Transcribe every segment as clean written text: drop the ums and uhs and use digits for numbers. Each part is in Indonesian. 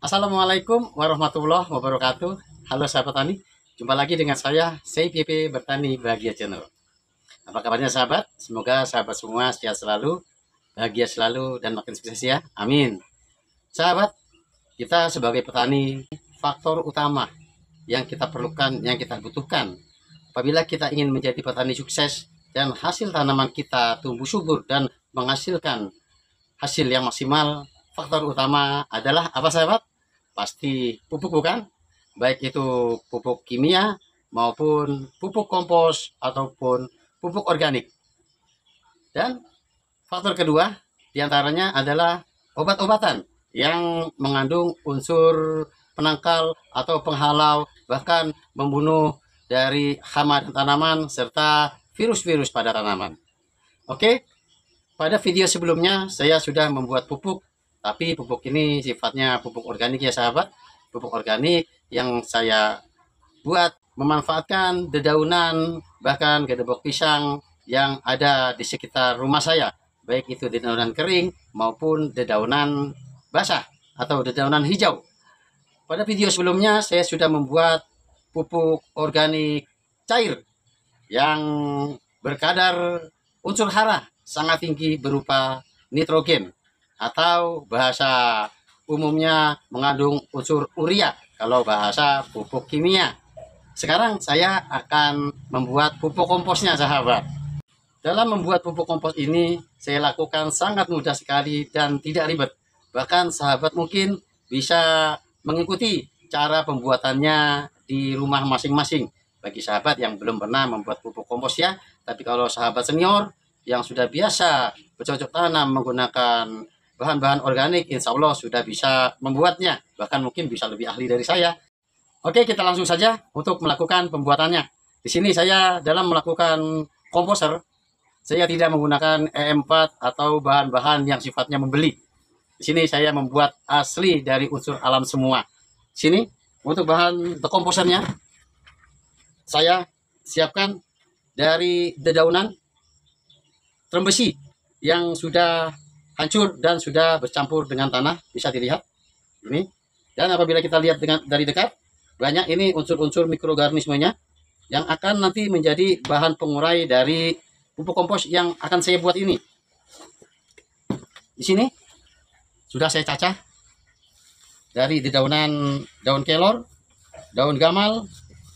Assalamualaikum warahmatullahi wabarakatuh. Halo sahabat tani, jumpa lagi dengan saya, CPP Bertani Bahagia Channel. Apa kabarnya sahabat? Semoga sahabat semua sehat selalu, bahagia selalu, dan makin sukses ya. Amin. Sahabat, kita sebagai petani, faktor utama yang kita perlukan, yang kita butuhkan apabila kita ingin menjadi petani sukses dan hasil tanaman kita tumbuh subur dan menghasilkan hasil yang maksimal, faktor utama adalah apa sahabat? Pasti pupuk bukan? Baik itu pupuk kimia maupun pupuk kompos ataupun pupuk organik. Dan faktor kedua diantaranya adalah obat-obatan yang mengandung unsur penangkal atau penghalau bahkan membunuh dari hama dan tanaman serta virus-virus pada tanaman. Oke, pada video sebelumnya saya sudah membuat pupuk, tapi pupuk ini sifatnya pupuk organik ya sahabat. Pupuk organik yang saya buat memanfaatkan dedaunan bahkan gedebok pisang yang ada di sekitar rumah saya, baik itu dedaunan kering maupun dedaunan basah atau dedaunan hijau. Pada video sebelumnya saya sudah membuat pupuk organik cair yang berkadar unsur hara sangat tinggi berupa nitrogen atau bahasa umumnya mengandung unsur urea kalau bahasa pupuk kimia. Sekarang saya akan membuat pupuk komposnya sahabat. Dalam membuat pupuk kompos ini saya lakukan sangat mudah sekali dan tidak ribet. Bahkan sahabat mungkin bisa mengikuti cara pembuatannya di rumah masing-masing. Bagi sahabat yang belum pernah membuat pupuk kompos ya, tapi kalau sahabat senior yang sudah biasa bercocok tanam menggunakan bahan-bahan organik, insya Allah sudah bisa membuatnya. Bahkan mungkin bisa lebih ahli dari saya. Oke, kita langsung saja untuk melakukan pembuatannya. Di sini saya dalam melakukan komposer, saya tidak menggunakan E4 atau bahan-bahan yang sifatnya membeli. Di sini saya membuat asli dari unsur alam semua. Di sini untuk bahan komposernya saya siapkan dari dedaunan trembesi yang sudah hancur dan sudah bercampur dengan tanah, bisa dilihat ini. Dan apabila kita lihat dari dekat, banyak ini unsur-unsur mikroorganismenya yang akan nanti menjadi bahan pengurai dari pupuk kompos yang akan saya buat ini. Di sini sudah saya cacah dari dedaunan daun kelor, daun gamal,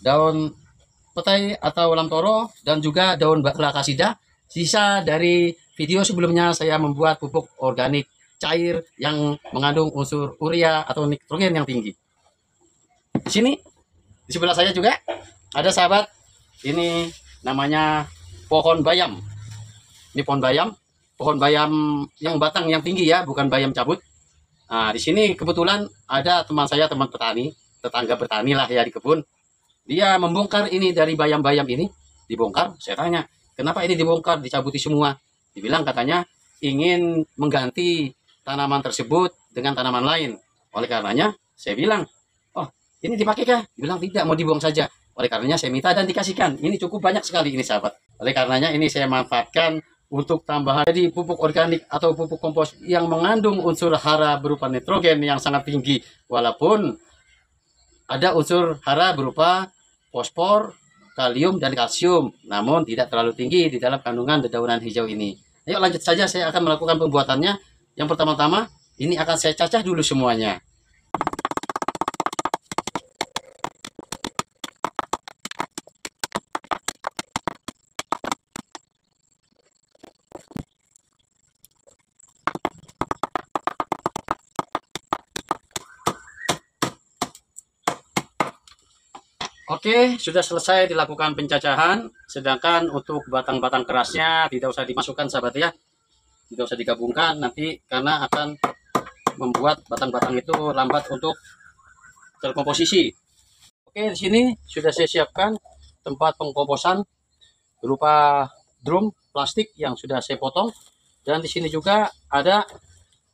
daun petai atau lamtoro, dan juga daun bakla kasida. Sisa dari video sebelumnya saya membuat pupuk organik cair yang mengandung unsur urea atau nitrogen yang tinggi. Di sini di sebelah saya juga ada sahabat, ini namanya pohon bayam. Ini pohon bayam yang batang yang tinggi ya, bukan bayam cabut. Nah, di sini kebetulan ada teman saya, teman petani, tetangga bertani lah ya di kebun. Dia membongkar ini dari bayam-bayam ini, dibongkar. Saya tanya, kenapa ini dibongkar, dicabuti semua? Dibilang katanya ingin mengganti tanaman tersebut dengan tanaman lain. Oleh karenanya, saya bilang, oh ini dipakai kah? Dibilang tidak, mau dibuang saja. Oleh karenanya saya minta dan dikasihkan. Ini cukup banyak sekali ini sahabat. Oleh karenanya ini saya manfaatkan untuk tambahan jadi pupuk organik atau pupuk kompos yang mengandung unsur hara berupa nitrogen yang sangat tinggi. Walaupun ada unsur hara berupa fosfor, kalium, dan kalsium, namun tidak terlalu tinggi di dalam kandungan dedaunan hijau ini. Ayo lanjut saja, saya akan melakukan pembuatannya. Yang pertama-tama, ini akan saya cacah dulu semuanya. Oke, sudah selesai dilakukan pencacahan. Sedangkan untuk batang-batang kerasnya tidak usah dimasukkan sahabat ya. Tidak usah digabungkan nanti karena akan membuat batang-batang itu lambat untuk terkomposisi. Oke, di sini sudah saya siapkan tempat pengkomposan berupa drum plastik yang sudah saya potong. Dan di sini juga ada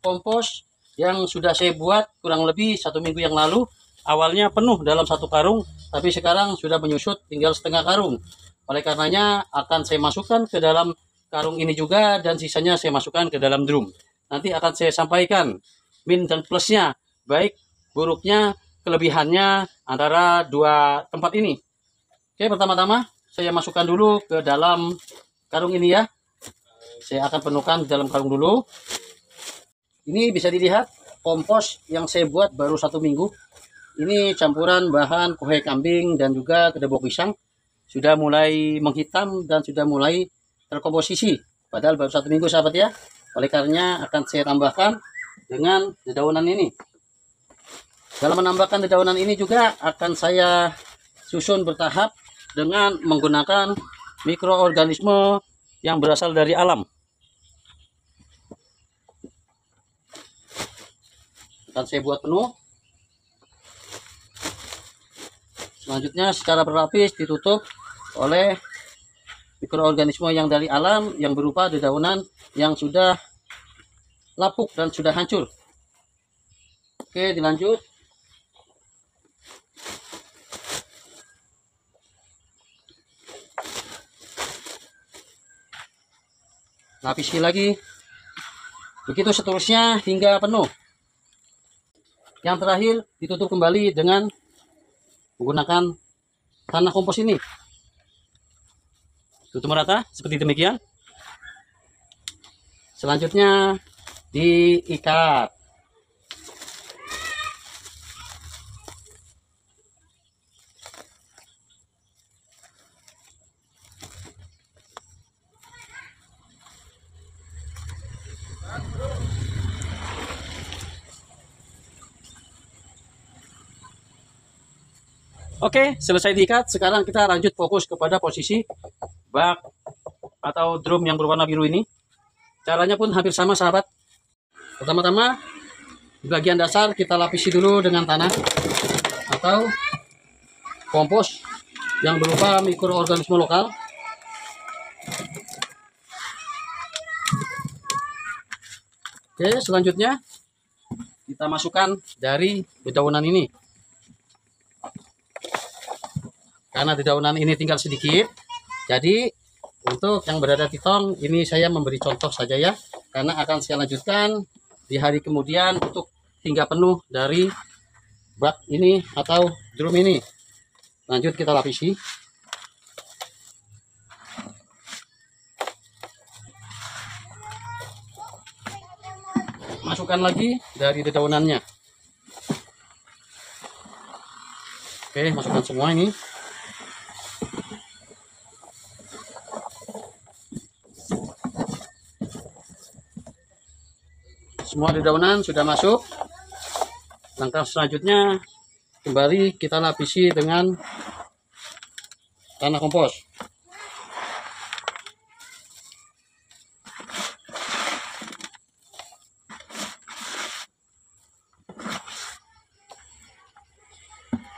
kompos yang sudah saya buat kurang lebih 1 minggu yang lalu. Awalnya penuh dalam 1 karung, tapi sekarang sudah menyusut tinggal setengah karung. Oleh karenanya akan saya masukkan ke dalam karung ini juga dan sisanya saya masukkan ke dalam drum. Nanti akan saya sampaikan min dan plusnya, baik buruknya, kelebihannya antara dua tempat ini. Oke, pertama-tama saya masukkan dulu ke dalam karung ini ya. Saya akan penuhkan di dalam karung dulu. Ini bisa dilihat kompos yang saya buat baru 1 minggu. Ini campuran bahan kuhe kambing dan juga kedebok pisang. Sudah mulai menghitam dan sudah mulai terkomposisi. Padahal baru 1 minggu sahabat ya. Oleh karenanya akan saya tambahkan dengan dedaunan ini. Dalam menambahkan dedaunan ini juga akan saya susun bertahap dengan menggunakan mikroorganisme yang berasal dari alam. Akan saya buat penuh. Selanjutnya secara berlapis ditutup oleh mikroorganisme yang dari alam yang berupa dedaunan yang sudah lapuk dan sudah hancur. Oke, dilanjut. Lapisi lagi. Begitu seterusnya hingga penuh. Yang terakhir ditutup kembali dengan menggunakan tanah kompos ini. Tutup merata seperti demikian. Selanjutnya diikat. Oke, selesai diikat. Sekarang kita lanjut fokus kepada posisi bak atau drum yang berwarna biru ini. Caranya pun hampir sama sahabat. Pertama-tama di bagian dasar kita lapisi dulu dengan tanah atau kompos yang berupa mikroorganisme lokal. Oke, selanjutnya kita masukkan dari dedaunan ini. Karena dedaunan ini tinggal sedikit, jadi untuk yang berada di tong ini saya memberi contoh saja ya, karena akan saya lanjutkan di hari kemudian untuk hingga penuh dari bak ini atau drum ini. Lanjut kita lapisi. Masukkan lagi dari dedaunannya. Oke, masukkan semua ini. Semua dedaunan sudah masuk. Langkah selanjutnya kembali kita lapisi dengan tanah kompos.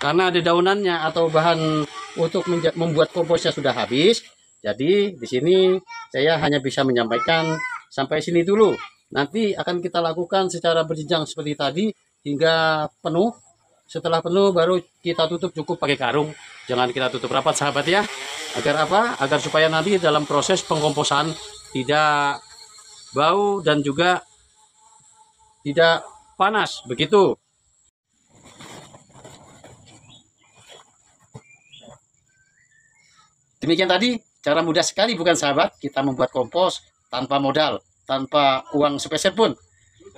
Karena dedaunannya atau bahan untuk membuat komposnya sudah habis, jadi di sini saya hanya bisa menyampaikan sampai sini dulu. Nanti akan kita lakukan secara berjenjang seperti tadi hingga penuh. Setelah penuh baru kita tutup, cukup pakai karung. Jangan kita tutup rapat sahabat ya. Agar apa? Agar supaya nanti dalam proses pengkomposan tidak bau dan juga tidak panas. Begitu. Demikian tadi cara mudah sekali bukan sahabat kita membuat kompos tanpa modal, tanpa uang sepeser pun.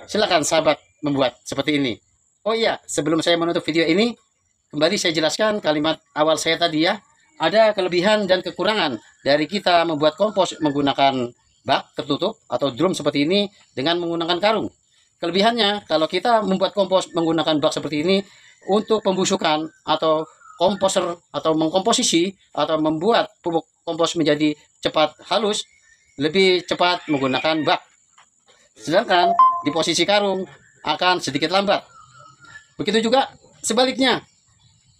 Silakan sahabat membuat seperti ini. Oh iya, sebelum saya menutup video ini, kembali saya jelaskan kalimat awal saya tadi ya. Ada kelebihan dan kekurangan dari kita membuat kompos menggunakan bak tertutup atau drum seperti ini dengan menggunakan karung. Kelebihannya, kalau kita membuat kompos menggunakan bak seperti ini untuk pembusukan atau komposer atau mengkomposisi atau membuat pupuk kompos menjadi cepat halus, lebih cepat menggunakan bak. Sedangkan di posisi karung akan sedikit lambat. Begitu juga sebaliknya.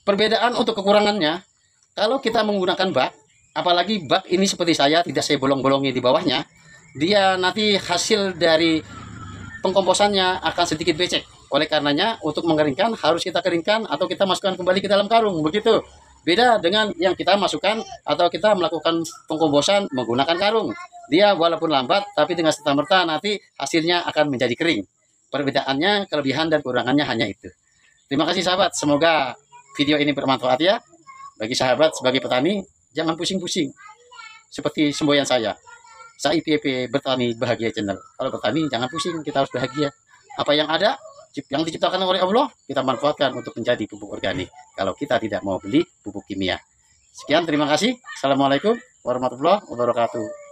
Perbedaan untuk kekurangannya, kalau kita menggunakan bak, apalagi bak ini seperti saya, tidak saya bolong-bolongi di bawahnya, dia nanti hasil dari pengkomposannya akan sedikit becek. Oleh karenanya untuk mengeringkan harus kita keringkan atau kita masukkan kembali ke dalam karung. Begitu. Beda dengan yang kita masukkan atau kita melakukan pengkomposan menggunakan karung. Dia walaupun lambat tapi dengan serta-merta nanti hasilnya akan menjadi kering. Perbedaannya, kelebihan dan kekurangannya hanya itu. Terima kasih sahabat, semoga video ini bermanfaat ya. Bagi sahabat sebagai petani, jangan pusing-pusing. Seperti semboyan saya IPP Bertani Bahagia Channel. Kalau petani jangan pusing, kita harus bahagia. Apa yang ada, yang diciptakan oleh Allah, kita manfaatkan untuk menjadi pupuk organik. Kalau kita tidak mau beli pupuk kimia. Sekian, terima kasih. Assalamualaikum warahmatullahi wabarakatuh.